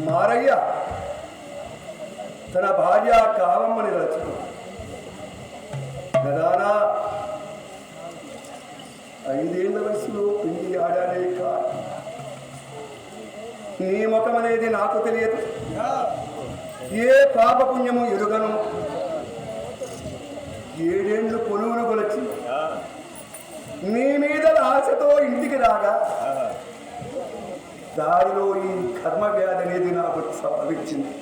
మారయ్య తన భార్య కావమ్మని రచన గదానా 5 ఏళ్ల వయసులో పెళ్లి ఆడానే కాదు. నీ మతం అనేది నాకు తెలియదు, ఏ పాపపుణ్యము ఎరుగను. 7 ఏళ్ళు కొలువులు కొలచి నీ మీద ఆశతో ఇంటికి రాగా దారిలో ఈ కర్మ వ్యాధి అనేది నాకు సంభవించింది.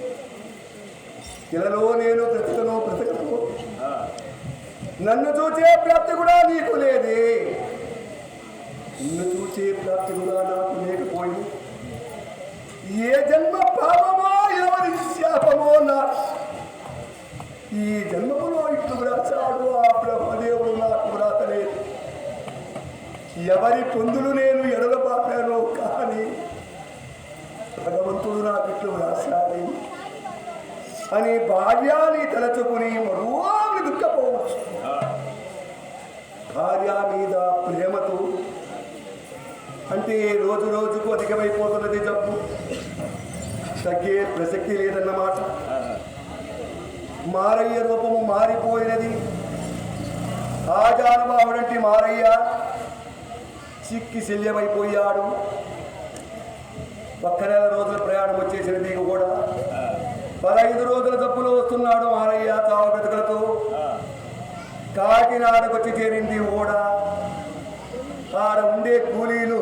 ఇలాలో నేను బ్రతకను, నన్ను చూసే ప్రాప్తి కూడా నీకు లేదే. నిన్ను చూసే ప్రాప్తి కూడా నాకు లేకపోయింది. ఏ జన్మ పాపమో ఎవరి శాపమో నా ఈ జన్మములో ఇట్లు వ్రాచాడు ఆ బ్రహ్మదేవుడు నాకు వ్రాతలేదు. ఎవరి పొందులు నేను ఎడలబాపానో కానీ భగవంతుడు నాకు ఇట్లు వ్రాసాలి అని భార్యాన్ని తలచుకుని మరువాని దుఃఖపోవచ్చు. భార్య మీద ప్రేమతో అంటే రోజు రోజుకు అధికమైపోతున్నది జబ్బు, తగ్గే ప్రసక్తి లేదన్నమాట. మారయ్య రూపము మారిపోయినది. ఆజానుభావుడంటి మారయ్య చిక్కి శల్యమైపోయాడు. 1 నెల రోజుల ప్రయాణం వచ్చేసినది కూడా. 15 రోజుల జబ్బులో వస్తున్నాడు మారయ్య చావు బ్రతుకులతో. కాకినాడకు వచ్చి చేరింది ఓడ. ఆడ ఉండే కూలీలు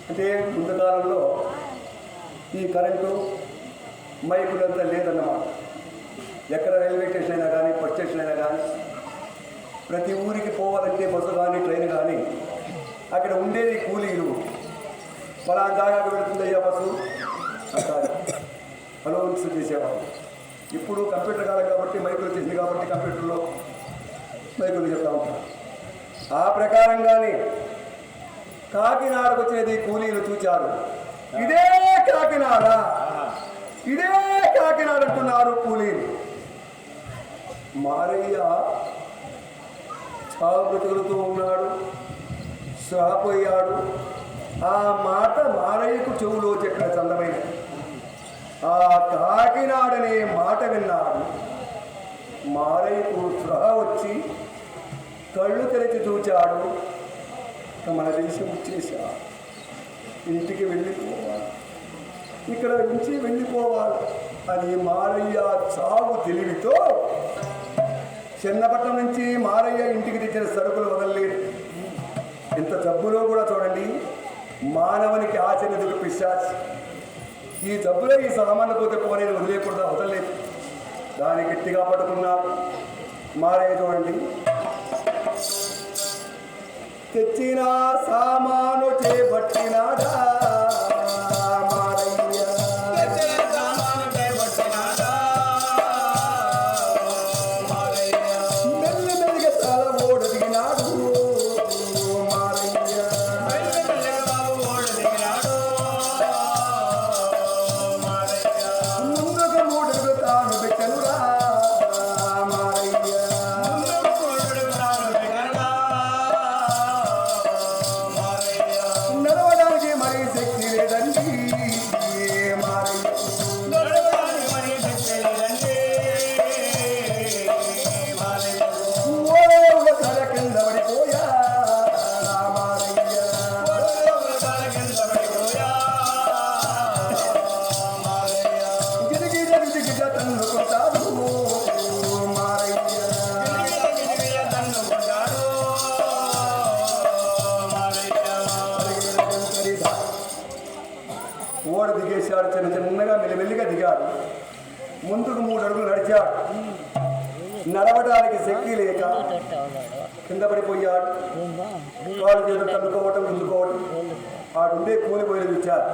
అంటే ముందు కాలంలో ఈ కరెంటు మైకులంతా లేదన్నమాట. ఎక్కడ రైల్వే స్టేషన్ అయినా కానీ బస్ స్టేషన్ అయినా కానీ ప్రతి ఊరికి పోవాలంటే బస్సు కానీ ట్రైన్ కానీ అక్కడ ఉండేది కూలీలు. పలానా జాగాకు వెళుతుందయ్యా బస్సు అంటారు, అనౌన్స్ చేసేవాళ్ళు. ఇప్పుడు కంప్యూటర్ కాలం కాబట్టి మైకులు చేసింది కాబట్టి కంప్యూటర్లో మైకులు చెప్తా ఉంటారు. ఆ ప్రకారంగానే కాకినాడకు వచ్చేది కూలీలు చూచారు. ఇదే కాకినాడ, ఇదే కాకినాడ అంటున్నారు కూలీలు. మారయ్య చావు బ్రతుకులుతూ ఉన్నాడు, శ్రాపోయాడు. ఆ మాట మారయ్యకు చెవులో చెప్పిన చందమైన ఆ కాకినాడనే మాట విన్నాడు. మారయ్యకు స్పృహ వచ్చి కళ్ళు తెరిచి చూచాడు. మన దేశం వచ్చేసా, ఇంటికి వెళ్ళిపోవాలి, ఇక్కడ నుంచి వెళ్ళిపోవాలి అని మారయ్య చావు తెలివితో చిన్నపట్నం నుంచి మారయ్య ఇంటికి తెచ్చిన సరుకులు వదలలేదు. ఇంత జబ్బులో కూడా చూడండి, మానవునికి ఆచరణకు పిశాచి. ఈ జబ్బులో ఈ సామాన్లు పోతే పోనేది వదిలేకుండా వదలలేదు. దాన్ని గట్టిగా పట్టుకున్నాడు. మారయ్య చూడండి, తెచ్చిన సామాను చేపట్టినాడా మారయ్య, మెల్లి మెల్లిగా తల ఓడదిగినాడు మారయ్య, ముందుగా మూడుకు తాను పెట్టనురా మారయ్య, నడవడానికి మరీ శక్తి లేదండి మారయ్య, ఓ తల కింద పడిపోయా మారయ్య, గిరిగిజ గిరిగిజ తన్నుకుంటాడు మారయ్య, ఓడ దిగేశాడు. చిన్న చిన్నగా మెల్లిమెల్లిగా దిగాడు. ముందుకు 3 అడుగులు నడిచాడు. నడవడానికి శక్తి లేక కింద పడిపోయాడు. కాళ్ళు చేతులు తన్నుకోవటం, గుంజుకోవటం. ఆడుండే కూలిపోయి ఇచ్చారు.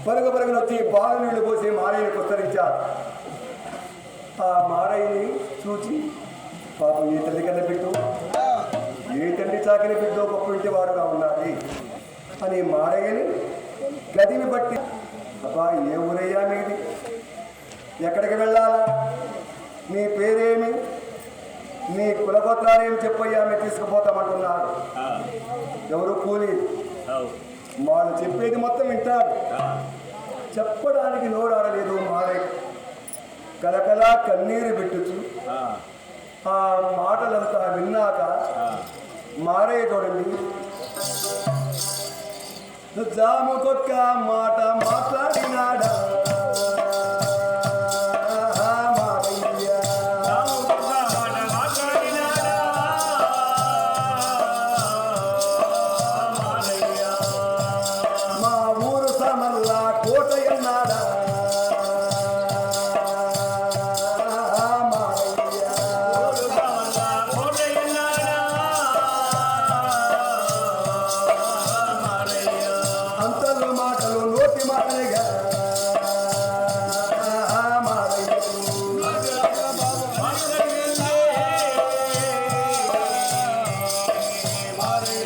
పరుగు పరుగున వచ్చి బాగా నీళ్లు పోసి మారయ్యని కుస్తరించారు. ఆ మారయ్యని చూచి, పాపం ఏ తల్లి కన్నా పెట్టు, ఏ తండ్రి చాకిని పెట్టో గొప్ప ఇంటి వాడుగా ఉన్నది అని మారయ్యని గదిని బట్టి, అబ్బా ఏ ఊరయ్యా మీది, ఎక్కడికి వెళ్ళాలా, నీ పేరేమి, నీ కులగోత్రాలేమి చెప్పయ్యా, మేము తీసుకుపోతామంటున్నారు. ఎవరు కూలీ, వాళ్ళు చెప్పేది మొత్తం వింటాడు. చెప్పడానికి నోరాడలేదు మారయ్య. కలకలా కన్నీరు పెట్టుచు ఆ మాటలంతా విన్నాక మారయ్య చూడండి, జాముకొక్క మాట మాట్లాడినాడా మారయ్య, మా ఊరు సమల్లా కోట ఎన్నాడా మారయ్య, అంతలు మాటలు నోటి మాటలుగా